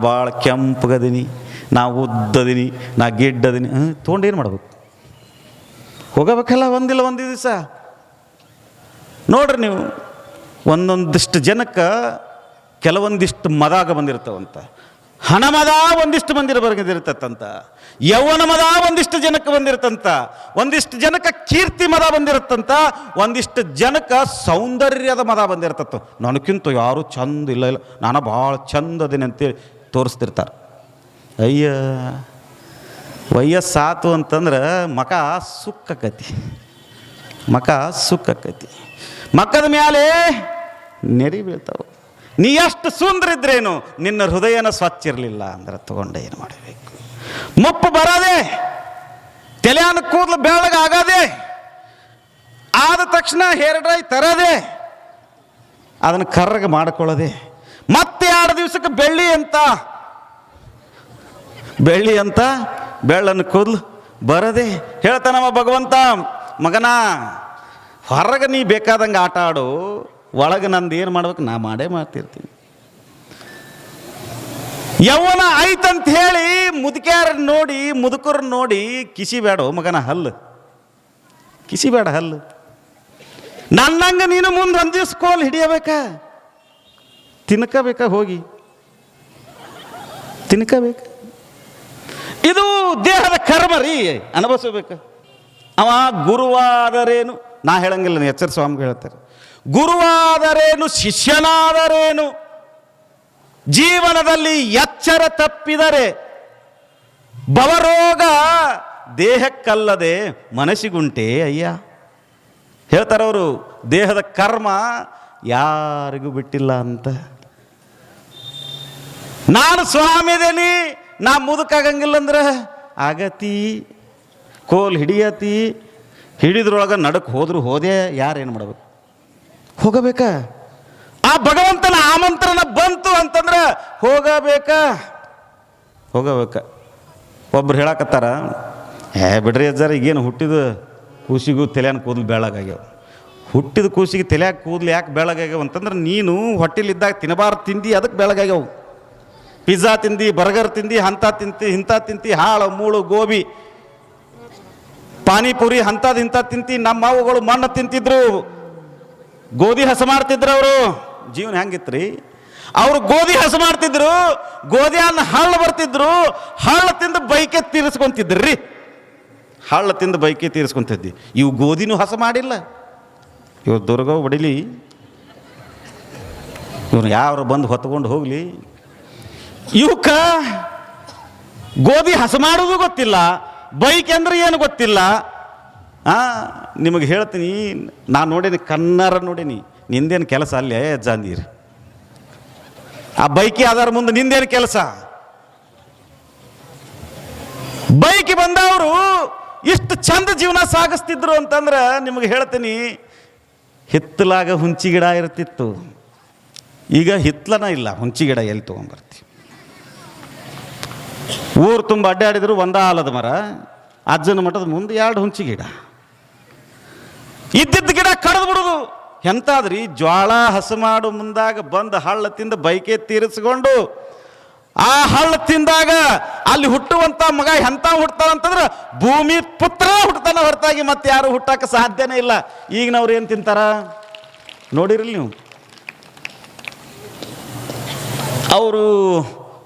ಭಾಳ ಕೆಂಪಗದೀನಿ, ನಾ ಉದ್ದದೀನಿ, ನಾ ಗಿಡ್ಡದೀನಿ, ತೊಗೊಂಡು ಏನು ಮಾಡ್ಬೇಕು? ಹೋಗಬೇಕಲ್ಲ ಒಂದಿಲ್ಲ ಒಂದು ದಿವಸ. ನೋಡ್ರಿ ನೀವು, ಒಂದೊಂದಿಷ್ಟು ಜನಕ್ಕೆ ಕೆಲವೊಂದಿಷ್ಟು ಮದಾಗ ಬಂದಿರ್ತಾವಂತ, ಹಣ ಮದ ಒಂದಿಷ್ಟು ಮಂದಿರ ಬಂದಿರ್ತಂತ, ಯೌವನ ಮದ ಒಂದಿಷ್ಟು ಜನಕ್ಕೆ ಬಂದಿರ್ತಂತ, ಒಂದಿಷ್ಟು ಜನಕ್ಕೆ ಕೀರ್ತಿ ಮದ ಬಂದಿರುತ್ತಂತ, ಒಂದಿಷ್ಟು ಜನಕ್ಕೆ ಸೌಂದರ್ಯದ ಮದ ಬಂದಿರ್ತತ್ತು. ನನಗಿಂತ ಯಾರು ಚಂದ ಇಲ್ಲ, ನಾನು ಭಾಳ ಚಂದ ಅದೇನೆ ಅಂತೇಳಿ ತೋರಿಸ್ತಿರ್ತಾರೆ. ಅಯ್ಯ, ವಯಸ್ಸಾತು ಅಂತಂದ್ರೆ ಮಕ ಸುಕ್ಕಕತಿ, ಮಕ ಸುಕ್ಕಕತಿ, ಮಕ್ಕದ ಮೇಲೆ ನೆರಿ ಬೀಳ್ತಾವೆ. ನೀ ಎಷ್ಟು ಸುಂದರಿದ್ರೇನು ನಿನ್ನ ಹೃದಯನ ಸ್ವಚ್ಛ ಇರಲಿಲ್ಲ ಅಂದ್ರೆ ತಗೊಂಡೆ ಏನು ಮಾಡಬೇಕು? ಮುಪ್ಪು ಬರೋದೆ, ತಲೆಯನ್ನು ಕೂದಲು ಬೆಳ್ಳಗಾಗದೆ, ಆದ ತಕ್ಷಣ ಹೇರ್ ಡ್ರೈ ತರದೆ, ಅದನ್ನು ಕರ್ರಗೆ ಮಾಡ್ಕೊಳ್ಳೋದೆ, ಮತ್ತೆ 2 ದಿವಸಕ್ಕೆ ಬೆಳ್ಳಿ ಅಂತ ಬೆಳ್ಳನ್ನು ಕೂದಲು ಬರದೆ. ಹೇಳ್ತಾನವ ಭಗವಂತ, ಮಗನ ಹೊರಗೆ ನೀ ಬೇಕಾದಂಗೆ ಆಟ ಆಡು, ಒಳಗೆ ನಂದು ಏನು ಮಾಡ್ಬೇಕು ನಾ ಮಾಡೇ ಮಾಡ್ತಿರ್ತೀನಿ. ಯೌವನ ಆಯ್ತಂತ ಹೇಳಿ ಮುದುಕ್ಯಾರನ್ನ ನೋಡಿ, ಮುದುಕರನ್ನ ನೋಡಿ ಕಿಸಿಬೇಡ ಮಗನ, ಹಲ್ಲು ಕಿಸಿಬೇಡ, ಹಲ್ಲು. ನನ್ನಂಗೆ ನೀನು ಮುಂದೆ ಒಂದು ದಿವ್ಸ ಕೋಲ್ ಹಿಡಿಯಬೇಕಾ, ತಿನ್ಕಬೇಕಾ, ಹೋಗಿ ತಿನ್ಕಬೇಕು. ಇದು ದೇಹದ ಕರ್ಮ ರೀ, ಅನುಭವಿಸಬೇಕು. ಅವ ಗುರುವಾದರೇನು, ನಾ ಹೇಳಂಗಿಲ್ಲ, ಎಚ್ಚರ ಸ್ವಾಮಿಗಳು ಹೇಳ್ತಾರೆ, ಗುರುವಾದರೇನು ಶಿಷ್ಯನಾದರೇನು, ಜೀವನದಲ್ಲಿ ಎಚ್ಚರ ತಪ್ಪಿದರೆ ಭವರೋಗ ದೇಹಕ್ಕಲ್ಲದೆ ಮನಸ್ಸಿಗುಂಟೆ ಅಯ್ಯ. ಹೇಳ್ತಾರವರು, ದೇಹದ ಕರ್ಮ ಯಾರಿಗೂ ಬಿಟ್ಟಿಲ್ಲ ಅಂತ. ನಾನು ಸ್ವಾಮಿದೇನಿ, ನಾ ಮುದುಕಾಗಂಗಿಲ್ಲ ಅಂದ್ರೆ ಆಗತಿ, ಕೋಲ್ ಹಿಡಿಯತಿ, ಹಿಡಿದ್ರೊಳಗೆ ನಡಕ್ಕೆ ಹೋದ್ರು ಹೋದೆ, ಯಾರೇನು ಮಾಡ್ಬೇಕು? ಹೋಗಬೇಕಾ? ಆ ಭಗವಂತನ ಆಮಂತ್ರಣ ಬಂತು ಅಂತಂದ್ರೆ ಹೋಗಬೇಕ. ಒಬ್ರು ಹೇಳಕತ್ತಾರ, ಬಿಡ್ರಿ ಅಜ್ಜಾರ, ಈಗೇನು ಹುಟ್ಟಿದ ಕೂಸಿಗೂ ತಲೆಯನ್ನು ಕೂದಲು ಬೆಳಗಾಗ್ಯಾವ. ಹುಟ್ಟಿದ ಕೂಸಿಗೆ ತಲೆಯಾಗ ಕೂದಲು ಯಾಕೆ ಬೆಳಗಾಗ್ಯಾವ ಅಂತಂದ್ರೆ ನೀನು ಹೊಟ್ಟೆಲಿದ್ದಾಗ ತಿನ್ನಬಾರ್ದು ತಿಂದು, ಅದಕ್ಕೆ ಬೆಳಗಾಗ್ಯಾವು. ಪಿಜ್ಜಾ ತಿಂದು, ಬರ್ಗರ್ ತಿಂದು, ಇಂಥ ತಿಂತಿ, ಹಾಳು ಮೂಳು ಗೋಬಿ ಪಾನಿಪುರಿ ಇಂಥ ತಿಂತಿ. ನಮ್ಮ ಮಾವುಗಳು ಮಣ್ಣು ತಿಂತಿದ್ರು, ಗೋಧಿ ಹಸ ಮಾಡ್ತಿದ್ರು. ಅವರು ಜೀವನ ಹೆಂಗಿತ್ರಿ? ಅವರು ಗೋಧಿ ಹಸ ಮಾಡ್ತಿದ್ರು, ಗೋಧಿಯನ್ನು ಹಳ್ಳು ಬರ್ತಿದ್ರು, ಹಳ್ಳು ತಿಂದು ಬೈಕೆ ತೀರಿಸ್ಕೊಂತಿದ್ರಿ. ಹಳ್ಳು ತಿಂದು ಬೈಕೆ ತೀರಿಸ್ಕೊಂತಿದ್ದಿ. ಇವು ಗೋಧಿನೂ ಹಸ ಮಾಡಿಲ್ಲ. ಇವ್ರು ದುರ್ಗವು ಬಡಿಲಿ, ಇವ್ರು ಯಾರು ಬಂದು ಹೊತ್ಕೊಂಡು ಹೋಗಲಿ, ಇವಕ್ಕ ಗೋಧಿ ಹಸ ಮಾಡೋದು ಗೊತ್ತಿಲ್ಲ, ಬೈಕ್ ಅಂದ್ರೆ ಏನು ಗೊತ್ತಿಲ್ಲ. ನಿಮಗೆ ಹೇಳ್ತೀನಿ, ನಾನು ನೋಡೀನಿ, ಕಣ್ಣಾರ ನೋಡೀನಿ. ನಿಂದೇನು ಕೆಲಸ ಅಲ್ಲೇ ಜಾಂದೀರಿ? ಆ ಬೈಕಿ ಆಧಾರ ಮುಂದೆ ನಿಂದೇನು ಕೆಲಸ? ಬೈಕಿ ಬಂದವರು ಇಷ್ಟು ಚಂದ ಜೀವನ ಸಾಗಿಸ್ತಿದ್ರು ಅಂತಂದ್ರೆ ನಿಮಗೆ ಹೇಳ್ತೀನಿ, ಹಿತ್ತಲಾಗ ಹುಂಚಿ ಗಿಡ ಇರ್ತಿತ್ತು. ಈಗ ಹಿತ್ತಲನ ಇಲ್ಲ, ಹುಂಚಿ ಗಿಡ ಎಲ್ಲಿ ತೊಗೊಂಬರ್ತೀವಿ? ಊರು ತುಂಬ ಅಡ್ಡಾಡಿದ್ರು ಒಂದ ಆಲದ ಮರ, ಅಜ್ಜನ ಮಠದ ಮುಂದೆ 2 ಹುಂಚಿ ಗಿಡ. ಇದ್ದಿದ್ದ ಗಿಡ ಕಡಿದು ಬಿಡುದು. ಎಂತಾದ್ರಿ? ಜ್ವಾಳ ಹಸು ಮಾಡು ಮುಂದಾಗ ಬಂದು ಹಳ್ಳ ತಿಂದು ಬೈಕೆ ತೀರಿಸ್ಕೊಂಡು, ಆ ಹಳ್ಳ ತಿಂದಾಗ ಅಲ್ಲಿ ಹುಟ್ಟುವಂಥ ಮಗ ಎಂತ ಹುಡ್ತಾನಂತಂದ್ರೆ ಭೂಮಿ ಪುತ್ರ ಹುಟ್ಟತಾನ ಹೊರತಾಗಿ ಮತ್ತೆ ಯಾರು ಹುಟ್ಟಾಕ ಸಾಧ್ಯನೇ ಇಲ್ಲ. ಈಗಿನವ್ರು ಏನು ತಿಂತಾರ ನೋಡಿರಲಿ ನೀವು? ಅವರು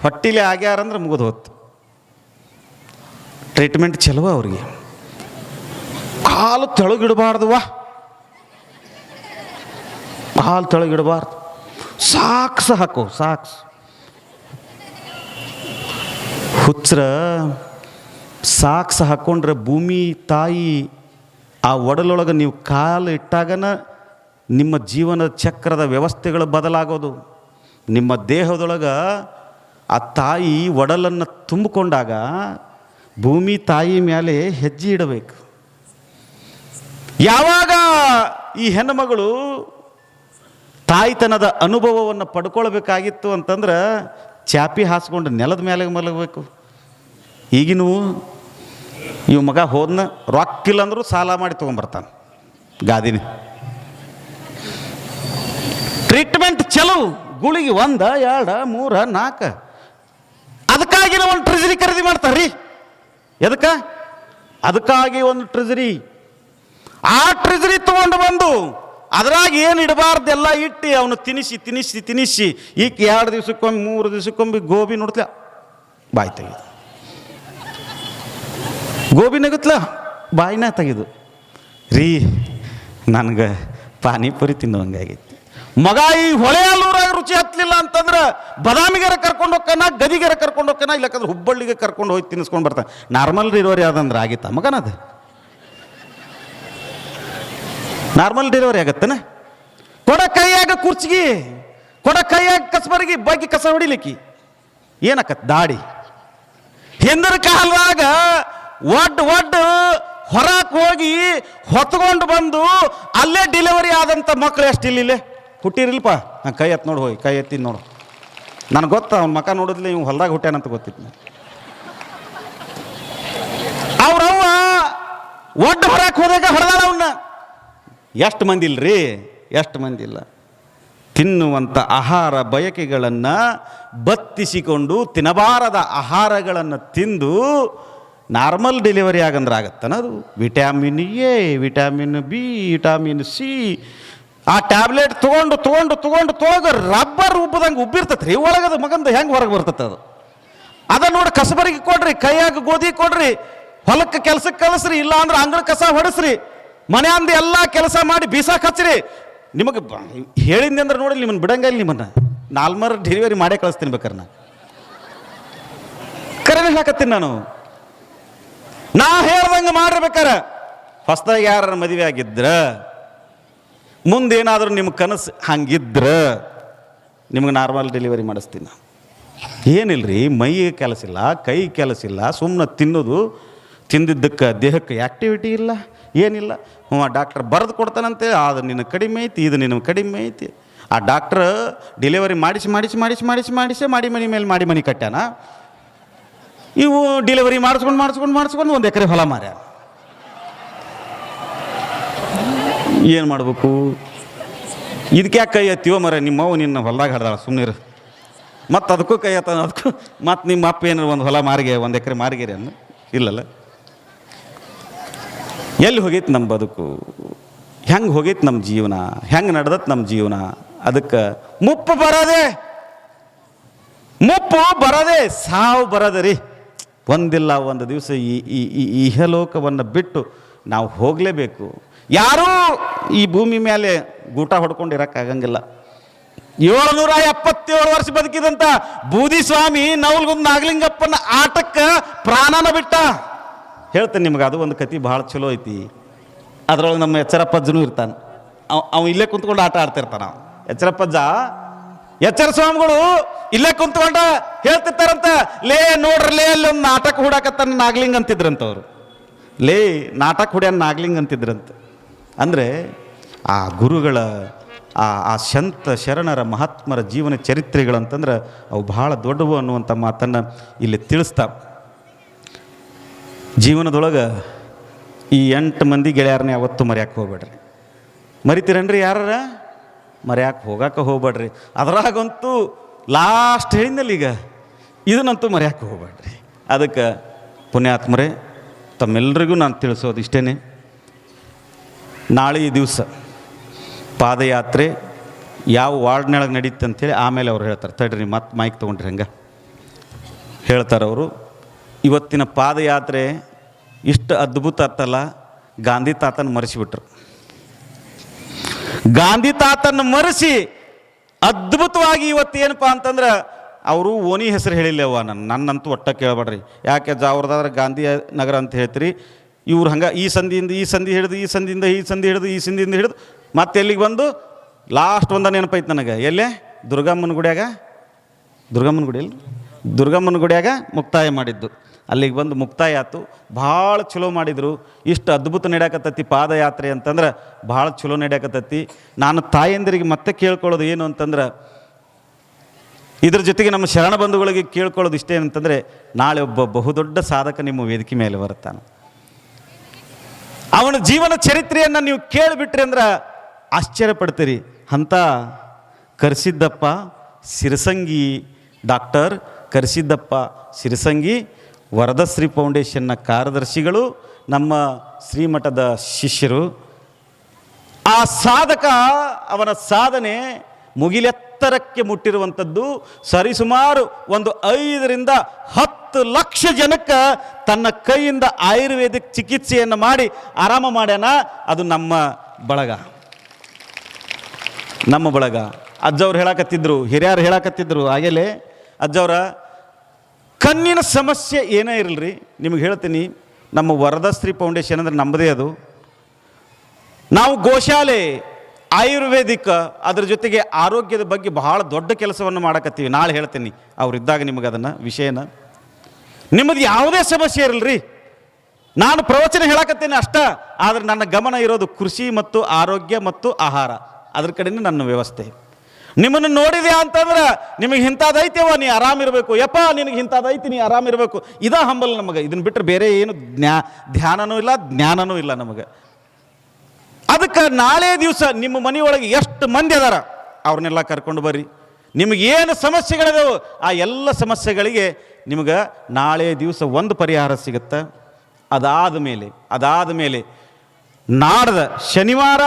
ಹೊಟ್ಟಿಲೆ ಆಗ್ಯಾರಂದ್ರೆ ಮುಗಿದು ಹೋತು. ಟ್ರೀಟ್ಮೆಂಟ್ ಚಲೋ ಅವ್ರಿಗೆ. ಕಾಲು ತೆಳಗಿಡಬಾರ್ದು, ಕಾಲು ತೆಳಗಿಡಬಾರ್ದು, ಸಾಕ್ಸ್ ಹಾಕು, ಸಾಕ್ಸ್. ಹುಚ್ಚರ ಸಾಕ್ಸ್ ಹಾಕ್ಕೊಂಡ್ರೆ ಭೂಮಿ ತಾಯಿ ಆ ಒಡಲೊಳಗೆ ನೀವು ಕಾಲು ಇಟ್ಟಾಗನ ನಿಮ್ಮ ಜೀವನದ ಚಕ್ರದ ವ್ಯವಸ್ಥೆಗಳು ಬದಲಾಗೋದು. ನಿಮ್ಮ ದೇಹದೊಳಗೆ ಆ ತಾಯಿ ಒಡಲನ್ನು ತುಂಬಿಕೊಂಡಾಗ ಭೂಮಿ ತಾಯಿ ಮೇಲೆ ಹೆಜ್ಜೆ ಇಡಬೇಕು. ಯಾವಾಗ ಈ ಹೆಣ್ಣುಮಗಳು ತಾಯ್ತನದ ಅನುಭವವನ್ನು ಪಡ್ಕೊಳ್ಬೇಕಾಗಿತ್ತು ಅಂತಂದ್ರೆ ಚಾಪಿ ಹಾಸ್ಕೊಂಡು ನೆಲದ ಮೇಲೆ ಮಲಗಬೇಕು. ಈಗಿನೂ ಇವು ಮಗ ಹೋದ್ನ ರೊಕ್ಕಿಲ್ಲ ಅಂದರೂ ಸಾಲ ಮಾಡಿ ತೊಗೊಂಬರ್ತಾನೆ ಗಾದಿನಿ. ಟ್ರೀಟ್ಮೆಂಟ್ ಚಲೋ, ಗುಳಿಗೆ 1, 2, 3, 4 ಅದಕ್ಕಾಗಿ ನಾವು ಒಂದು ಟ್ರೆಜರಿ ಖರೀದಿ ಮಾಡ್ತಾರ್ರಿ. ಅದಕ್ಕಾಗಿ ಒಂದು ಟ್ರೆಜರಿ, ಆ ಟ್ರೆಜರಿ ತಗೊಂಡು ಬಂದು ಅದ್ರಾಗ ಏನು ಇಡಬಾರ್ದೆಲ್ಲ ಇಟ್ಟು ಅವನು ತಿನಿಸಿ ಈಗ 2 ದಿವಸಕ್ಕೊಮ್ಮೆ 3 ದಿವಸಕ್ಕೊಮ್ಮೆ ಗೋಬಿ ನೋಡ್ತಲ ಬಾಯಿ ತೆಗೆದು, ಗೋಬಿ ನಗುತ್ತಲ ಬಾಯಿನ ತೆಗೆದು, ರೀ ನನಗೆ ಪಾನಿಪುರಿ ತಿನ್ನುವಂಗಾಗೈತಿ. ಮಗ ಈ ಹೊಳೆಯಲ್ಲೂರಾಗ ರುಚಿ ಹತ್ತಲಿಲ್ಲ ಅಂತಂದ್ರೆ ಬದಾಮಿಗಾರ ಕರ್ಕೊಂಡು ಹೋಗ್ತಾನ, ಗದಿಗಾರ ಕರ್ಕೊಂಡು ಹೋಗ್ತಾನ, ಇಲ್ಲಕ್ಕಂದ್ರೆ ಹುಬ್ಬಳ್ಳಿಗೆ ಕರ್ಕೊಂಡು ಹೋಗಿ ತಿನ್ನಿಸ್ಕೊಂಡು ಬರ್ತಾನೆ. ನಾರ್ಮಲ್ ಡಿಲಿವರಿ ಆದಂದ್ರೆ ಆಗಿತ್ತ ಮಗನದು? Normal delivery ಆಗತ್ತನ? ಕೊಡ ಕೈಯಾಗ ಕುರ್ಚಿಗೆ, ಕೊಡ ಕೈಯಾಗ ಕಸಬರಿಗೆ ಬಗ್ಗೆ ಕಸ ಹೊಡಿಲಿಕ್ಕಿ ಏನಕ್ಕತ್ ದಾಡಿ. ಹಿಂದಿನ ಕಾಲದಾಗ ಒಡ್ಡು ಹೊರಕ್ಕೆ ಹೋಗಿ ಹೊತ್ಕೊಂಡು ಬಂದು ಅಲ್ಲೇ ಡೆಲಿವರಿ ಆದಂಥ ಮಕ್ಕಳು ಎಷ್ಟಿಲ್ಲ ಹುಟ್ಟಿರಿಲ್ಪ. ನಾನು ಕೈ ಎತ್ತು ನೋಡಿ, ಹೋಗಿ ಕೈ ಎತ್ತಿ ನೋಡು. ನನಗೆ ಗೊತ್ತ ಅವ್ನ ಮಕ ನೋಡಿದ್ಲಿ ಇವ್ ಹೊಲ್ದಾಗ ಹುಟ್ಟ್ಯಾನಂತ ಗೊತ್ತಿತ್ತು. ಅವ್ರವ್ವ ಒಡ್ಡು ಹೊರಕ್ಕೆ ಹೋದಾಗ ಹೊಡೆದಾಳ ಅವನ್ನ. ಎಷ್ಟು ಮಂದಿ ಇಲ್ರಿ, ಎಷ್ಟು ಮಂದಿ ಇಲ್ಲ. ತಿನ್ನುವಂಥ ಆಹಾರ ಬಯಕೆಗಳನ್ನು ಬತ್ತಿಸಿಕೊಂಡು ತಿನ್ನಬಾರದ ಆಹಾರಗಳನ್ನು ತಿಂದು ನಾರ್ಮಲ್ ಡೆಲಿವರಿ ಆಗಂದ್ರೆ ಆಗತ್ತನ? ಅದು vitamin A, vitamin B, vitamin C, ಆ ಟ್ಯಾಬ್ಲೆಟ್ ತೊಗೊಂಡು ರಬ್ಬರ್ ಉಬ್ಬದಂಗೆ ಉಬ್ಬಿರ್ತೈತೆ ರೀ ಒಳಗದು. ಮಗಂದು ಹೆಂಗೆ ಹೊರಗೆ ಬರ್ತೈತೆ ಅದು? ಅದನ್ನು ನೋಡಿ ಕಸಬರಿಗೆ ಕೊಡ್ರಿ, ಕೈಯಾಗ ಗೋಧಿ ಕೊಡ್ರಿ, ಹೊಲಕ್ಕೆ ಕೆಲಸಕ್ಕೆ ಕಳಿಸ್ರಿ, ಇಲ್ಲ ಅಂದ್ರೆ ಅಂಗಳ ಕಸ ಹೊಡೆಸ್ರಿ, ಮನೆಯಂದು ಎಲ್ಲ ಕೆಲಸ ಮಾಡಿ ಬೀಸಾಕ್ ಹಚ್ಚ್ರಿ. ನಿಮಗೆ ಹೇಳಿದ್ದೆ ಅಂದ್ರೆ ನೋಡಿ ನಿಮ್ಮನ್ನು ಬಿಡಂಗಿಲ್ಲ. ನಿಮ್ಮನ್ನು ನಾಲ್ಮರ್ ಡೆಲಿವರಿ ಮಾಡೇ ಕಳಿಸ್ತೀನಿ ಬೇಕಾರೆ. ನಾನು ಕರೆನೇ ಹಾಕತ್ತೀನಿ. ನಾ ಹೇಳ್ದಂಗೆ ಮಾಡಿರ್ಬೇಕಾರೆ ಹೊಸದಾಗಿ ಯಾರ ಮದುವೆ ಆಗಿದ್ರ, ಮುಂದೇನಾದರೂ ನಿಮ್ಮ ಕನಸು ಹಂಗಿದ್ರ ನಿಮ್ಗೆ ನಾರ್ಮಲ್ ಡೆಲಿವರಿ ಮಾಡಿಸ್ತೀನಿ. ಏನಿಲ್ರಿ, ಮೈ ಕೆಲಸ ಇಲ್ಲ, ಕೈ ಕೆಲಸ ಇಲ್ಲ, ಸುಮ್ಮನೆ ತಿನ್ನೋದು, ತಿಂದಿದ್ದಕ್ಕೆ ದೇಹಕ್ಕೆ ಆ್ಯಕ್ಟಿವಿಟಿ ಇಲ್ಲ, ಏನಿಲ್ಲ. ಡಾಕ್ಟರ್ ಬರೆದು ಕೊಡ್ತಾನಂತೆ, ಅದು ನಿನ್ನ ಕಡಿಮೆ ಐತಿ, ಇದು ನಿನ್ನ ಕಡಿಮೆ ಐತಿ. ಆ ಡಾಕ್ಟ್ರ್ ಡೆಲಿವರಿ ಮಾಡಿಸಿ ಮನೆ ಮೇಲೆ ಮನೆ ಕಟ್ಟ್ಯಾನ. ಇವು ಡೆಲಿವರಿ ಮಾಡಿಸ್ಕೊಂಡು 1 ಎಕರೆ ಹೊಲ ಮಾರ್ಯಾನ. ಏನು ಮಾಡಬೇಕು? ಇದಕ್ಕೆ ಯಾಕೆ ಕೈ ಎತ್ತೀವೋ ಮರ? ನಿಮ್ಮವು ನಿನ್ನ ಹೊಲದಾಗ ಹಡ್ದಾಳ, ಸುಮ್ಮನಿರು. ಮತ್ತು ಅದಕ್ಕೂ ಕೈ ಎತ್ತಾನ, ಅದಕ್ಕೂ ಮತ್ತು ನಿಮ್ಮ ಅಪ್ಪ ಏನಾರು ಒಂದು ಹೊಲ ಮಾರಿಗೆ 1 ಎಕರೆ ಮಾರಿಗೆರಿ ಅನ್ನು ಇಲ್ಲಲ್ಲ. ಎಲ್ಲಿ ಹೋಗೈತೆ ನಮ್ಮ ಬದುಕು? ಹೆಂಗೆ ಹೋಗೈತೆ ನಮ್ಮ ಜೀವನ? ಹೆಂಗೆ ನಡೆದತ್ ನಮ್ಮ ಜೀವನ? ಅದಕ್ಕೆ ಮುಪ್ಪು ಬರದೆ ಸಾವು ಬರದೆ ರೀ. ಒಂದಿಲ್ಲ ಒಂದು ದಿವಸ ಈ ಇಹಲೋಕವನ್ನು ಬಿಟ್ಟು ನಾವು ಹೋಗಲೇಬೇಕು. ಯಾರೂ ಈ ಭೂಮಿ ಮೇಲೆ ಗೂಟ ಹೊಡ್ಕೊಂಡಿರೋಕ್ಕಾಗಂಗಿಲ್ಲ. 777 ವರ್ಷ ಬದುಕಿದಂಥ ಬೂದಿ ಸ್ವಾಮಿ ನವಲ್ಗುಂದ ನಾಗಲಿಂಗಪ್ಪನ ಆಟಕ್ಕೆ ಪ್ರಾಣನ ಬಿಟ್ಟ. ಹೇಳ್ತೇನೆ ನಿಮ್ಗೆ, ಅದು ಒಂದು ಕತೆ ಭಾಳ ಚಲೋ ಐತಿ. ಅದ್ರೊಳಗೆ ನಮ್ಮ ಎಚ್ಚರಪ್ಪಜ್ಜನೂ ಇರ್ತಾನೆ. ಅವ ಇಲ್ಲೇ ಕುಂತ್ಕೊಂಡು ಆಟ ಆಡ್ತಿರ್ತಾನ. ಎಚ್ಚರ ಸ್ವಾಮಿಗಳು ಇಲ್ಲೇ ಕುಂತ್ಕೊಂಡ ಹೇಳ್ತಿರ್ತಾರಂತ, ಲೇ ನೋಡ್ರಿ ಲೇ ಅಲ್ಲಿ ಒಂದು ನಾಟಕ ಹುಡಾಕತ್ತಾನ ನಾಗ್ಲಿಂಗ್ ಅಂತಿದ್ರಂತ. ಅವರು ಲೇ ನಾಟಕ ಹುಡ್ಯಾನ ನಾಗ್ಲಿಂಗ್ ಅಂತಿದ್ರಂತ. ಅಂದರೆ ಆ ಗುರುಗಳ ಆ ಸಂತ ಶರಣರ ಮಹಾತ್ಮರ ಜೀವನ ಚರಿತ್ರೆಗಳಂತಂದ್ರೆ ಅವು ಬಹಳ ದೊಡ್ಡವು ಅನ್ನುವಂಥ ಮಾತನ್ನು ಇಲ್ಲಿ ತಿಳಿಸ್ತಾ, ಜೀವನದೊಳಗೆ ಈ 8 ಮಂದಿ ಗೆಳೆಯರನ್ನ ಯಾವತ್ತೂ ಮರ್ಯಾಕೆ ಹೋಗ್ಬೇಡ್ರಿ. ಮರಿತೀರನ್ರಿ? ಯಾರ ಮರ್ಯಾಕೆ ಹೋಗಕ್ಕೆ ಹೋಗ್ಬೇಡ್ರಿ. ಅದರಾಗಂತೂ ಲಾಸ್ಟ್ ಹೇಳಿದ್ನಲ್ಲಿ ಈಗ ಇದನ್ನಂತೂ ಮರ್ಯಾಕೆ ಹೋಗ್ಬೇಡ್ರಿ. ಅದಕ್ಕೆ ಪುಣ್ಯಾತ್ಮರೇ, ತಮ್ಮೆಲ್ಲರಿಗೂ ನಾನು ತಿಳಿಸೋದು ಇಷ್ಟೇ. ನಾಳೆ ದಿವಸ ಪಾದಯಾತ್ರೆ ಯಾವ ವಾರ್ಡ್ನೊಳಗೆ ನಡೀತೆ ಅಂಥೇಳಿ ಆಮೇಲೆ ಅವ್ರು ಹೇಳ್ತಾರೆ. ತಡ್ರಿ, ಮತ್ತೆ ಮೈಕ್ ತೊಗೊಂಡ್ರಿ ಹಂಗೆ ಹೇಳ್ತಾರೆ ಅವರು. ಇವತ್ತಿನ ಪಾದಯಾತ್ರೆ ಇಷ್ಟು ಅದ್ಭುತ ಆತಲ್ಲ, ಗಾಂಧಿ ತಾತನ ಮರೆಸಿಬಿಟ್ರು. ಗಾಂಧಿ ತಾತನ ಮರೆಸಿ ಅದ್ಭುತವಾಗಿ ಇವತ್ತೇನಪ್ಪ ಅಂತಂದ್ರೆ ಅವರು ಓಣಿ ಹೆಸರು ಹೇಳಿಲ್ಲವ. ನನ್ನಂತೂ ಒಟ್ಟ ಕೇಳಬೇಡ್ರಿ. ಯಾಕೆ ಅವ್ರದಾದ್ರೆ ಗಾಂಧಿ ನಗರ ಅಂತ ಹೇಳ್ತೀರಿ. ಇವ್ರು ಹಂಗೆ ಈ ಸಂಧಿಯಿಂದ ಈ ಸಂಧಿ ಹಿಡಿದು, ಈ ಸಂಧಿಯಿಂದ ಈ ಸಂಧಿ ಹಿಡಿದು, ಈ ಸಂಧಿಯಿಂದ ಹಿಡಿದು ಮತ್ತೆ ಎಲ್ಲಿಗೆ ಬಂದು ಲಾಸ್ಟ್ ಒಂದ ನೆನಪೈತೆ ನನಗೆ. ಎಲ್ಲೇ ದುರ್ಗಮ್ಮನ ಗುಡಿಯಾಗ ಮುಕ್ತಾಯ ಮಾಡಿದ್ದು. ಅಲ್ಲಿಗೆ ಬಂದು ಮುಕ್ತಾಯ ಆಯ್ತು. ಭಾಳ ಚಲೋ ಮಾಡಿದರು. ಇಷ್ಟು ಅದ್ಭುತ ನಡೆಯಕತ್ತೈತಿ ಪಾದಯಾತ್ರೆ ಅಂತಂದ್ರೆ ಭಾಳ ಚಲೋ ನಡೆಯಕತ್ತೈತಿ. ನಾನು ತಾಯಂದಿರಿಗೆ ಮತ್ತೆ ಕೇಳ್ಕೊಳ್ಳೋದು ಏನು ಅಂತಂದ್ರೆ, ಇದ್ರ ಜೊತೆಗೆ ನಮ್ಮ ಶರಣ ಬಂಧುಗಳಿಗೆ ಕೇಳ್ಕೊಳ್ಳೋದು ಇಷ್ಟೇ ಅಂತಂದರೆ, ನಾಳೆ ಒಬ್ಬ ಬಹುದೊಡ್ಡ ಸಾಧಕ ನಿಮ್ಮ ವೇದಿಕೆ ಮೇಲೆ ಬರ್ತಾನೆ. ಅವನ ಜೀವನ ಚರಿತ್ರೆಯನ್ನು ನೀವು ಕೇಳಿಬಿಟ್ರಿ ಅಂದ್ರೆ ಆಶ್ಚರ್ಯಪಡ್ತೀರಿ. ಅಂತ ಕರೆಸಿದ್ದಪ್ಪ ಸಿರಸಂಗಿ ಡಾಕ್ಟರ್ ಕರಿಸಿದ್ದಪ್ಪ ಸಿರಿಸಂಗಿ, ವರದಶ್ರೀ ಫೌಂಡೇಶನ್ನ ಕಾರ್ಯದರ್ಶಿಗಳು, ನಮ್ಮ ಶ್ರೀಮಠದ ಶಿಷ್ಯರು. ಆ ಸಾಧಕ ಅವನ ಸಾಧನೆ ಮುಗಿಲೆತ್ತರಕ್ಕೆ ಮುಟ್ಟಿರುವಂಥದ್ದು. ಸರಿಸುಮಾರು ಒಂದು 5ರಿಂದ 10 ಲಕ್ಷ ಜನಕ್ಕೆ ತನ್ನ ಕೈಯಿಂದ ಆಯುರ್ವೇದಿಕ್ ಚಿಕಿತ್ಸೆಯನ್ನು ಮಾಡಿ ಆರಾಮ ಮಾಡ್ಯಾನ. ಅದು ನಮ್ಮ ಬಳಗ, ನಮ್ಮ ಬಳಗ. ಅಜ್ಜವ್ರು ಹೇಳಕತ್ತಿದ್ರು, ಹಿರಿಯರು ಹೇಳಕತ್ತಿದ್ರು ಆಗಲೇ. ಅಜ್ಜವ್ರ ಕಣ್ಣಿನ ಸಮಸ್ಯೆ ಏನೇ ಇರಲ್ರಿ, ನಿಮಗೆ ಹೇಳ್ತೀನಿ, ನಮ್ಮ ವರದಶ್ರೀ ಫೌಂಡೇಶನ್ ಅಂದರೆ ನಮ್ಮದೇ ಅದು. ನಾವು ಗೋಶಾಲೆ, ಆಯುರ್ವೇದಿಕ್, ಅದ್ರ ಜೊತೆಗೆ ಆರೋಗ್ಯದ ಬಗ್ಗೆ ಬಹಳ ದೊಡ್ಡ ಕೆಲಸವನ್ನು ಮಾಡಕತ್ತೀವಿ. ನಾಳೆ ಹೇಳ್ತೀನಿ ಅವರಿದ್ದಾಗ ನಿಮಗೆ ಅದನ್ನು ವಿಷಯನ. ನಿಮ್ಮದು ಯಾವುದೇ ಸಮಸ್ಯೆ ಇರಲ್ರಿ, ನಾನು ಪ್ರವಚನ ಹೇಳಕತ್ತೇನೆ ಅಷ್ಟ, ಆದರೆ ನನ್ನ ಗಮನ ಇರೋದು ಕೃಷಿ ಮತ್ತು ಆರೋಗ್ಯ ಮತ್ತು ಆಹಾರ, ಅದ್ರ ಕಡೆನೇ ನನ್ನ ವ್ಯವಸ್ಥೆ. ನಿಮ್ಮನ್ನು ನೋಡಿದೆ ಅಂತಂದ್ರೆ ನಿಮಗೆ ಇಂಥದ್ದೈತೆವ ನೀ ಆರಾಮಿರಬೇಕು, ಯಪ್ಪ ನಿನಗೆ ಇಂಥದ್ದೈತಿ ನೀ ಆರಾಮಿರಬೇಕು, ಇದೇ ಹಂಬಲ್ ನಮಗೆ. ಇದನ್ನು ಬಿಟ್ಟರೆ ಬೇರೆ ಏನು ಧ್ಯಾನನೂ ಇಲ್ಲ, ಜ್ಞಾನನೂ ಇಲ್ಲ ನಮಗೆ. ಅದಕ್ಕೆ ನಾಳೆ ದಿವಸ ನಿಮ್ಮ ಮನೆಯೊಳಗೆ ಎಷ್ಟು ಮಂದಿ ಅದಾರ ಅವ್ರನ್ನೆಲ್ಲ ಕರ್ಕೊಂಡು ಬರ್ರಿ. ನಿಮಗೇನು ಸಮಸ್ಯೆಗಳಿದಾವೆ ಆ ಎಲ್ಲ ಸಮಸ್ಯೆಗಳಿಗೆ ನಿಮಗೆ ನಾಳೆ ದಿವಸ ಒಂದು ಪರಿಹಾರ ಸಿಗುತ್ತೆ. ಅದಾದ ಮೇಲೆ ನಾಡ್ದ ಶನಿವಾರ